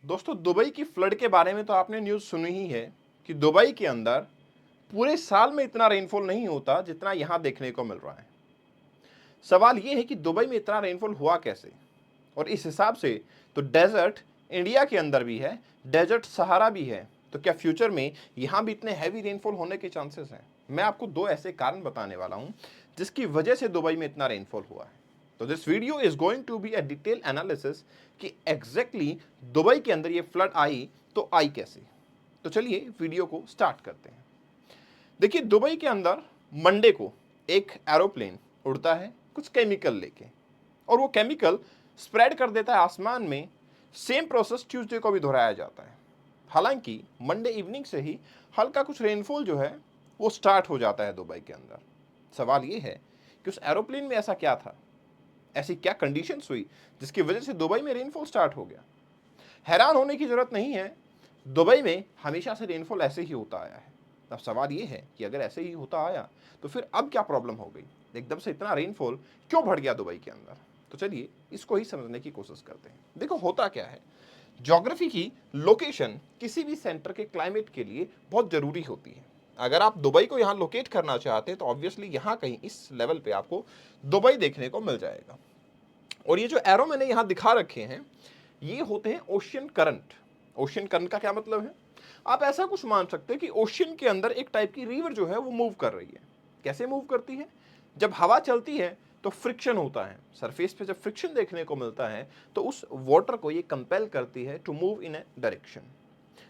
दोस्तों, दुबई की फ्लड के बारे में तो आपने न्यूज़ सुनी ही है कि दुबई के अंदर पूरे साल में इतना रेनफॉल नहीं होता जितना यहाँ देखने को मिल रहा है। सवाल ये है कि दुबई में इतना रेनफॉल हुआ कैसे? और इस हिसाब से तो डेजर्ट इंडिया के अंदर भी है, डेजर्ट सहारा भी है, तो क्या फ्यूचर में यहाँ भी इतने हैवी रेनफॉल होने के चांसेस हैं? मैं आपको दो ऐसे कारण बताने वाला हूँ जिसकी वजह से दुबई में इतना रेनफॉल हुआ है। तो this video is going to be a detail analysis कि एग्जैक्टली दुबई के अंदर ये फ्लड आई तो आई कैसे। तो चलिए वीडियो को स्टार्ट करते हैं। देखिए, दुबई के अंदर मंडे को एक एरोप्लेन उड़ता है कुछ केमिकल लेके, और वो केमिकल स्प्रेड कर देता है आसमान में। सेम प्रोसेस ट्यूसडे को भी दोहराया जाता है। हालांकि मंडे इवनिंग से ही हल्का कुछ रेनफॉल जो है वो स्टार्ट हो जाता है दुबई के अंदर। सवाल ये है कि उस एरोप्लेन में ऐसा क्या था, ऐसी क्या कंडीशंस हुई जिसकी वजह से दुबई में रेनफॉल स्टार्ट हो गया। हैरान होने की जरूरत नहीं है, दुबई में हमेशा से रेनफॉल ऐसे ही होता आया है। अब सवाल ये है कि अगर ऐसे ही होता आया तो फिर अब क्या प्रॉब्लम हो गई, एकदम से इतना रेनफॉल क्यों बढ़ गया दुबई के अंदर। तो चलिए इसको ही समझने की कोशिश करते हैं। देखो, होता क्या है, ज्योग्राफी की लोकेशन किसी भी सेंटर के क्लाइमेट के लिए बहुत जरूरी होती है। अगर आप दुबई को यहाँ लोकेट करना चाहते हैं तो ऑब्वियसली यहाँ कहीं इस लेवल पे आपको दुबई देखने को मिल जाएगा। और ये जो एरो मैंने यहाँ दिखा रखे हैं ये होते हैं ओशियन करंट। ओशियन करंट का क्या मतलब है? आप ऐसा कुछ मान सकते हैं कि ओशियन के अंदर एक टाइप की रिवर जो है वो मूव कर रही है। कैसे मूव करती है? जब हवा चलती है तो फ्रिक्शन होता है सरफेस पे। जब फ्रिक्शन देखने को मिलता है तो उस वाटर को ये कंपेल करती है to move in a direction.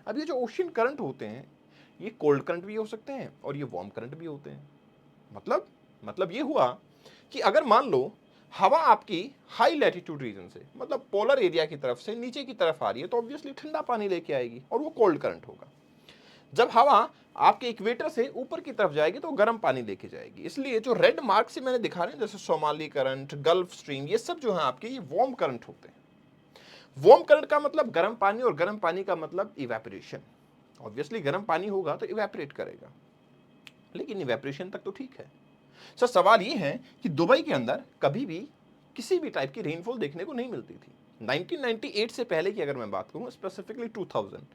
अब ये जो ओशियन करंट होते हैं ये कोल्ड करंट भी हो सकते हैं और ये वार्म करंट भी होते हैं। मतलब ये हुआ कि अगर मान लो हवा आपकी हाई लैटिट्यूड रीजन से, मतलब पोलर एरिया की तरफ से नीचे की तरफ आ रही है तो ऑब्वियसली ठंडा पानी लेके आएगी और वो कोल्ड करंट होगा। जब हवा आपके इक्वेटर से ऊपर की तरफ जाएगी तो गर्म पानी लेके जाएगी। इसलिए जो रेड मार्क से मैंने दिखा रहे हैं जैसे सोमाली करंट, गल्फ स्ट्रीम, ये सब जो है आपके ये वार्म करंट होते हैं। वार्म करंट का मतलब गर्म पानी और गर्म पानी का मतलब इवेपोरेशन। ऑब्वियसली गर्म पानी होगा तो इवेपोरेट करेगा, लेकिन इवेपोरेशन तक तो ठीक है। सर, सवाल ये है कि दुबई के अंदर कभी भी किसी भी टाइप की रेनफॉल देखने को नहीं मिलती थी। 1998 से पहले की अगर मैं बात करूं, स्पेसिफिकली 2000,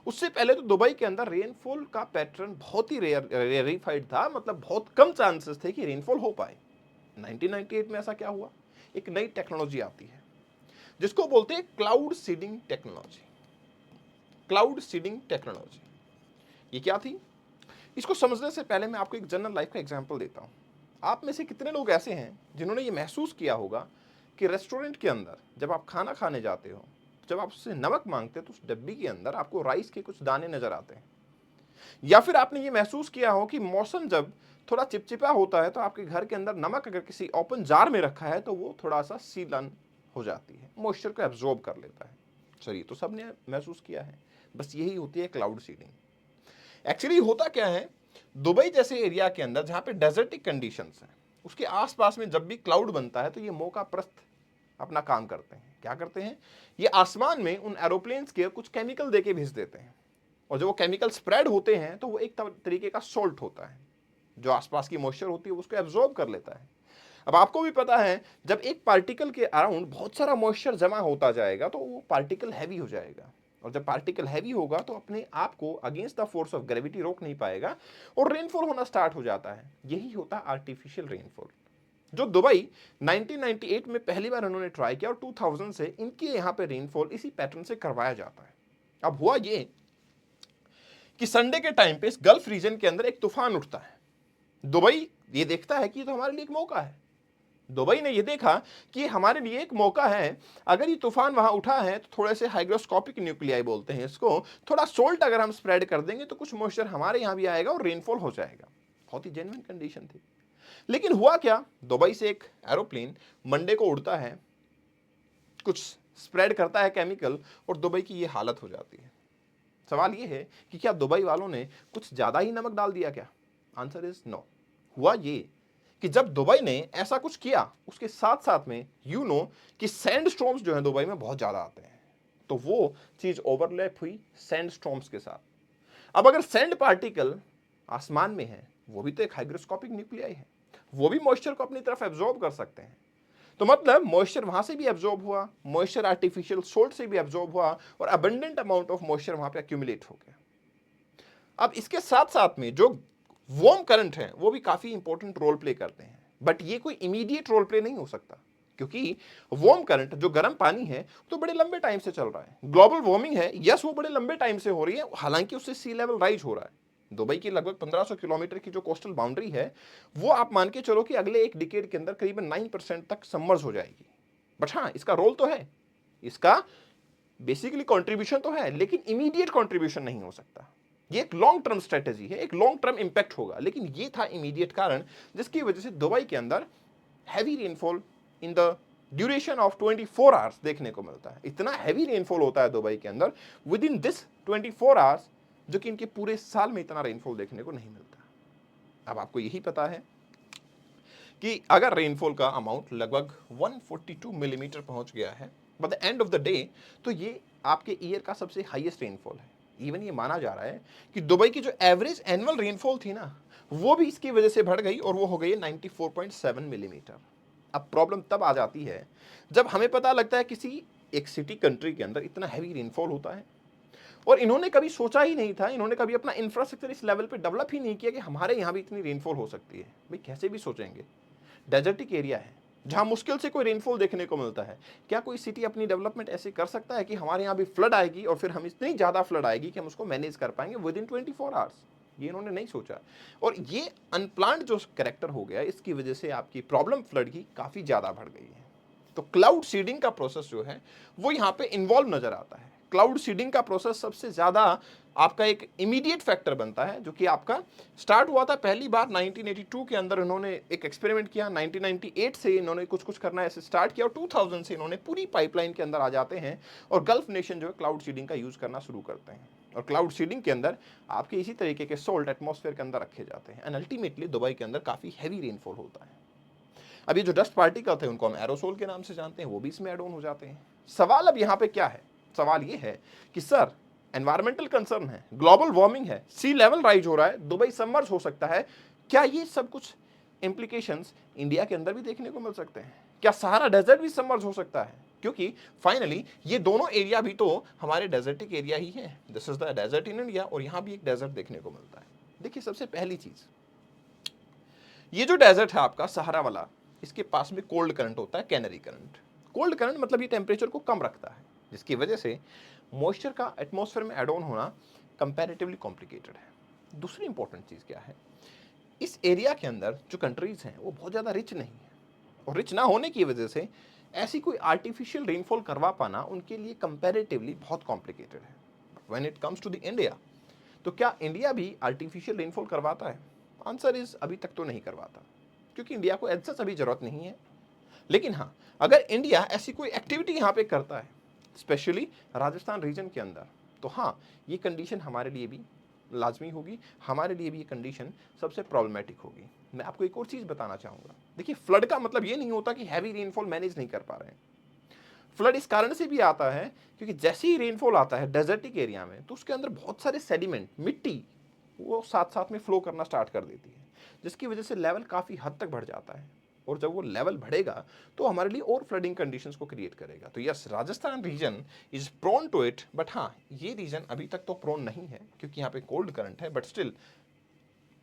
उससे पहले तो दुबई के अंदर रेनफॉल का पैटर्न बहुत ही रेयरिफाइड था। मतलब बहुत कम चांसेस थे कि रेनफॉल हो पाए। 1998 में ऐसा क्या हुआ, एक नई टेक्नोलॉजी आती है जिसको बोलते हैं cloud seeding technology. Cloud seeding technology ये क्या थी? इसको समझने से पहले मैं आपको एक जनरल लाइफ का एग्जांपल देता हूं। आप में से कितने लोग ऐसे हैं जिन्होंने ये महसूस किया होगा कि रेस्टोरेंट के अंदर जब आप खाना खाने जाते हो, जब आप उससे नमक मांगते हो तो उस डब्बी के अंदर आपको राइस के कुछ दाने नजर आते हैं। या फिर आपने ये महसूस किया हो कि मौसम जब थोड़ा चिपचिपा होता है तो आपके घर के अंदर नमक अगर किसी ओपन जार में रखा है तो वो थोड़ा सा सीलन हो जाती है, मॉइस्चर को एब्जॉर्ब कर लेता है। चलिए, तो सबने महसूस किया है। बस यही होती है क्लाउड सीडिंग। एक्चुअली होता क्या है, दुबई जैसे एरिया के अंदर जहां पे डेजर्टिक कंडीशंस हैं उसके आसपास में जब भी क्लाउड बनता है तो ये मौका प्रस्थ अपना काम करते हैं। क्या करते हैं, ये आसमान में उन एरोप्लेन्स के कुछ केमिकल देके भेज देते हैं, और जब वो केमिकल स्प्रेड होते हैं तो वो एक तरीके का सोल्ट होता है जो आसपास की मॉइस्चर होती है उसको एब्जॉर्ब कर लेता है। अब आपको भी पता है जब एक पार्टिकल के अराउंड बहुत सारा मॉइस्चर जमा होता जाएगा तो वो पार्टिकल हैवी हो जाएगा, और जब पार्टिकल हैवी होगा तो अपने आप को against the force of gravity रोक नहीं पाएगा और रेनफॉल होना स्टार्ट हो जाता है। यही होता है आर्टिफिशियल रेनफॉल, जो दुबई 1998 में पहली बार उन्होंने ट्राई किया और 2000 से इनके यहाँ पे रेनफॉल इसी पैटर्न से करवाया जाता है। अब हुआ ये कि संडे के टाइम पे इस गल्फ रीजन के अंदर एक तूफान उठता है। दुबई ये देखता है कि ये तो हमारे लिए एक मौका है। दुबई ने ये देखा कि हमारे लिए एक मौका है, अगर ये तूफान वहां उठा है तो थोड़े से हाइग्रोस्कोपिक न्यूक्लियाई बोलते हैं इसको, थोड़ा सोल्ट अगर हम स्प्रेड कर देंगे तो कुछ मॉइस्चर हमारे यहां भी आएगा और रेनफॉल हो जाएगा। बहुत ही जेन्युइन कंडीशन थी। लेकिन हुआ क्या, दुबई से एक एरोप्लेन मंडे को उड़ता है, कुछ स्प्रेड करता है केमिकल, और दुबई की ये हालत हो जाती है। सवाल ये है कि क्या दुबई वालों ने कुछ ज्यादा ही नमक डाल दिया क्या? Answer is no. हुआ ये कि जब दुबई ने ऐसा कुछ किया उसके साथ साथ में कि सैंड स्टॉर्म्स जो है दुबई में बहुत ज्यादा आते हैं, तो वो चीज ओवरलैप हुई सैंड स्टॉर्म्स के साथ। अब अगर सैंड पार्टिकल आसमान में है, वो भी तो एक हाइग्रोस्कोपिक न्यूक्लियाई है, वो भी मॉइस्चर को अपनी तरफ एब्जॉर्ब कर सकते हैं। तो मतलब मॉइस्चर वहां से भी एब्जॉर्ब हुआ, मॉइस्चर आर्टिफिशियल सोल्ट से भी एब्जॉर्ब हुआ और अबंडेंट अमाउंट ऑफ मॉइस्चर वहां पे एक्यूमुलेट हो गया। अब इसके साथ साथ में जो वार्म करंट है वो भी काफी इंपॉर्टेंट रोल प्ले करते हैं, बट ये कोई इमीडिएट रोल प्ले नहीं हो सकता, क्योंकि वार्म करंट जो गर्म पानी है तो बड़े लंबे टाइम से चल रहा है। ग्लोबल वार्मिंग है, यस वो बड़े लंबे टाइम से हो रही है, हालांकि उससे सी लेवल राइज हो रहा है। दुबई की लगभग 1500 किलोमीटर की जो कोस्टल बाउंड्री है वो आप मान के चलो कि अगले एक डिकेड के अंदर करीबन 9% तक सबमर्ज हो जाएगी। बट हाँ, इसका रोल तो है, इसका बेसिकली कंट्रीब्यूशन तो है, लेकिन इमीडिएट कंट्रीब्यूशन नहीं हो सकता। ये एक लॉन्ग टर्म स्ट्रेटेजी है, एक लॉन्ग टर्म इंपैक्ट होगा, लेकिन ये था इमीडिएट कारण जिसकी वजह से दुबई के अंदर heavy rainfall in the duration of 24 hours देखने को मिलता है। इतना हैवी रेनफॉल होता है दुबई के अंदर विद इन दिस 24 आवर्स, जो कि इनके पूरे साल में इतना रेनफॉल देखने को नहीं मिलता। अब आपको यही पता है कि अगर रेनफॉल का अमाउंट लगभग 142 मिलीमीटर पहुंच गया है by the end of the day, तो ये आपके ईयर का सबसे हाईएस्ट रेनफॉल है। इवन ये माना जा रहा है कि दुबई की जो एवरेज एनुअल रेनफॉल थी ना, वो भी इसकी वजह से बढ़ गई और वो हो गई है 94.7 मिलीमीटर। अब प्रॉब्लम तब आ जाती है जब हमें पता लगता है किसी एक सिटी कंट्री के अंदर इतना हैवी रेनफॉल होता है और इन्होंने कभी सोचा ही नहीं था, इन्होंने कभी अपना इंफ्रास्ट्रक्चर इस लेवल पे डेवलप ही नहीं किया कि हमारे यहाँ भी इतनी रेनफॉल हो सकती है। भाई कैसे भी सोचेंगे, डेजर्टिक एरिया है जहां मुश्किल से कोई रेनफॉल देखने को मिलता है, क्या कोई सिटी अपनी डेवलपमेंट ऐसे कर सकता है कि हमारे यहाँ भी फ्लड आएगी और फिर हम इतनी ज़्यादा फ्लड आएगी कि हम उसको मैनेज कर पाएंगे विद इन 24 आवर्स? ये इन्होंने नहीं सोचा, और ये अनप्लान्ड जो कैरेक्टर हो गया, इसकी वजह से आपकी प्रॉब्लम फ्लड की काफ़ी ज़्यादा बढ़ गई है। तो क्लाउड सीडिंग का प्रोसेस जो है वो यहाँ पे इन्वॉल्व नजर आता है। क्लाउड सीडिंग का प्रोसेस सबसे ज़्यादा आपका एक इमीडिएट फैक्टर बनता है, जो कि आपका स्टार्ट हुआ था पहली बार 1982 के अंदर। इन्होंने एक एक्सपेरिमेंट किया, 1998 से इन्होंने कुछ कुछ करना ऐसे स्टार्ट किया और 2000 से इन्होंने पूरी पाइपलाइन के अंदर आ जाते हैं और गल्फ नेशन जो है क्लाउड सीडिंग का यूज़ करना शुरू करते हैं। और क्लाउड सीडिंग के अंदर आपके इसी तरीके के सोल्ट एटमॉस्फेयर के अंदर रखे जाते हैं एंड अल्टीमेटली दुबई के अंदर काफ़ी हैवी रेनफॉल होता है। अब ये जो डस्ट पार्टिकल थे उनको हम एरोसोल के नाम से जानते हैं, वो भी इसमें एड ऑन हो जाते हैं। सवाल अब यहाँ पे क्या है? सवाल ये है कि सर एनवायरमेंटल कंसर्न है, ग्लोबल वार्मिंग है, सी लेवल राइज हो रहा है, दुबई सबमर्ज हो सकता है, क्या ये सब कुछ इंप्लीकेशंस इंडिया के अंदर भी देखने को मिल सकते हैं? क्या सहारा डेजर्ट भी सबमर्ज हो सकता है? क्योंकि फाइनली ये दोनों एरिया भी तो हमारे डेजर्टिक एरिया ही है। This is the desert in India और यहाँ भी एक डेजर्ट देखने को मिलता है। देखिए, सबसे पहली चीज, ये जो डेजर्ट है आपका सहारा वाला, इसके पास में कोल्ड करंट होता है, कैनरी करंट। कोल्ड करंट मतलब ये टेम्परेचर को कम रखता है, जिसकी वजह से मॉइस्चर का एटमॉस्फेयर में एड ऑन होना कंपैरेटिवली कॉम्प्लिकेटेड है। दूसरी इंपॉर्टेंट चीज़ क्या है, इस एरिया के अंदर जो कंट्रीज हैं वो बहुत ज़्यादा रिच नहीं है, और रिच ना होने की वजह से ऐसी कोई आर्टिफिशियल रेनफॉल करवा पाना उनके लिए कंपैरेटिवली बहुत कॉम्प्लिकेटेड है। When it comes to the India, तो क्या इंडिया भी आर्टिफिशियल रेनफॉल करवाता है? आंसर इज अभी तक तो नहीं करवाता, क्योंकि इंडिया को ऐसा अभी जरूरत नहीं है। लेकिन हाँ, अगर इंडिया ऐसी कोई एक्टिविटी यहाँ पे करता है, स्पेशली राजस्थान रीजन के अंदर, तो हाँ, ये कंडीशन हमारे लिए भी लाजमी होगी, हमारे लिए भी ये कंडीशन सबसे प्रॉब्लमेटिक होगी। मैं आपको एक और चीज़ बताना चाहूँगा। देखिए, फ्लड का मतलब ये नहीं होता कि हैवी रेनफॉल मैनेज नहीं कर पा रहे हैं। फ्लड इस कारण से भी आता है क्योंकि जैसे ही रेनफॉल आता है डेजर्टिक एरिया में, तो उसके अंदर बहुत सारे सेडिमेंट, मिट्टी, वो साथ साथ में फ्लो करना स्टार्ट कर देती है, जिसकी वजह से लेवल काफ़ी हद तक बढ़ जाता है। और जब वो लेवल बढ़ेगा तो हमारे लिए और फ्लडिंग कंडीशंस को क्रिएट करेगा। तो yes, Rajasthan region is prone to it, but हाँ, ये रीजन अभी तक तो प्रोन नहीं है क्योंकि यहाँ पे कोल्ड करंट है, बट स्टिल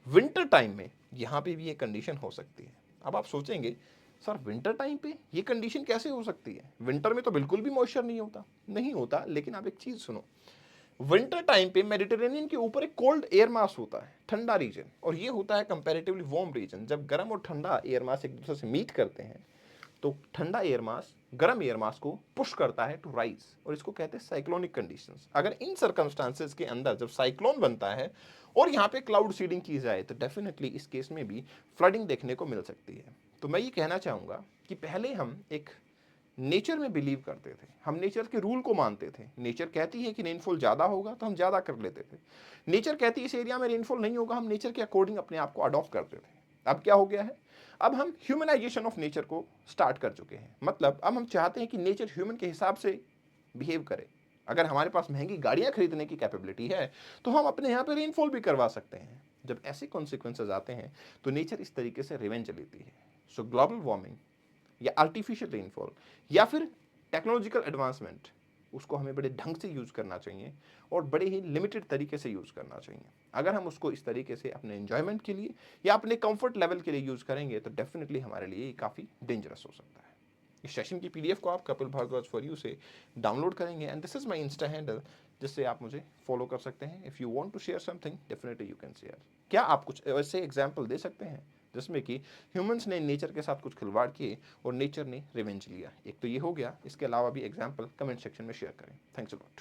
विंटर टाइम में यहाँ पे भी ये कंडीशन हो सकती है। अब आप सोचेंगे, सर विंटर टाइम पे ये कंडीशन कैसे हो सकती है? विंटर में तो बिल्कुल भी मॉइस्चर नहीं होता। नहीं होता, लेकिन आप एक चीज़ सुनो, विंटर टाइम पे मेडिटेरेनियन के ऊपर एक कोल्ड एयर मास होता है, ठंडा रीजन, और ये होता है कंपैरेटिवली वार्म रीजन। जब गर्म और ठंडा एयर मास एक दूसरे से मीट करते हैं तो ठंडा एयर मास गर्म एयर मास को पुश करता है टू राइज, और इसको कहते हैं साइक्लोनिक कंडीशंस। अगर इन सर्कमस्टांसेस के अंदर जब साइक्लोन बनता है और यहाँ पे क्लाउड सीडिंग की जाए, तो डेफिनेटली इस केस में भी फ्लडिंग देखने को मिल सकती है। तो मैं ये कहना चाहूँगा कि पहले हम एक नेचर में बिलीव करते थे, हम नेचर के रूल को मानते थे। नेचर कहती है कि रेनफॉल ज़्यादा होगा तो हम ज़्यादा कर लेते थे। नेचर कहती है इस एरिया में रेनफॉल नहीं होगा, हम नेचर के अकॉर्डिंग अपने आप को अडॉप्ट करते थे। अब क्या हो गया है, अब हम ह्यूमनाइजेशन ऑफ नेचर को स्टार्ट कर चुके हैं। मतलब अब हम चाहते हैं कि नेचर ह्यूमन के हिसाब से बिहेव करे। अगर हमारे पास महंगी गाड़ियाँ खरीदने की कैपेबिलिटी है तो हम अपने यहाँ पे रेनफॉल भी करवा सकते हैं। जब ऐसे कॉन्सिक्वेंसेज आते हैं तो नेचर इस तरीके से रिवेंज लेती है। सो ग्लोबल वार्मिंग, या आर्टिफिशियल रेनफॉल या फिर टेक्नोलॉजिकल एडवांसमेंट, उसको हमें बड़े ढंग से यूज़ करना चाहिए और बड़े ही लिमिटेड तरीके से यूज़ करना चाहिए। अगर हम उसको इस तरीके से अपने एन्जॉयमेंट के लिए या अपने कंफर्ट लेवल के लिए यूज़ करेंगे तो डेफिनेटली हमारे लिए ये काफ़ी डेंजरस हो सकता है। इस सेशन की पीडीएफ को आप कपिल भारद्वाज फॉर यू से डाउनलोड करेंगे and this is my insta handle, जिससे आप मुझे फॉलो कर सकते हैं। If you want to share something definitely you can share. क्या आप कुछ ऐसे एग्जाम्पल दे सकते हैं जिसमें कि ह्यूमंस ने नेचर के साथ कुछ खिलवाड़ किए और नेचर ने रिवेंज लिया? एक तो ये हो गया, इसके अलावा भी एग्जाम्पल कमेंट सेक्शन में शेयर करें। Thanks a lot.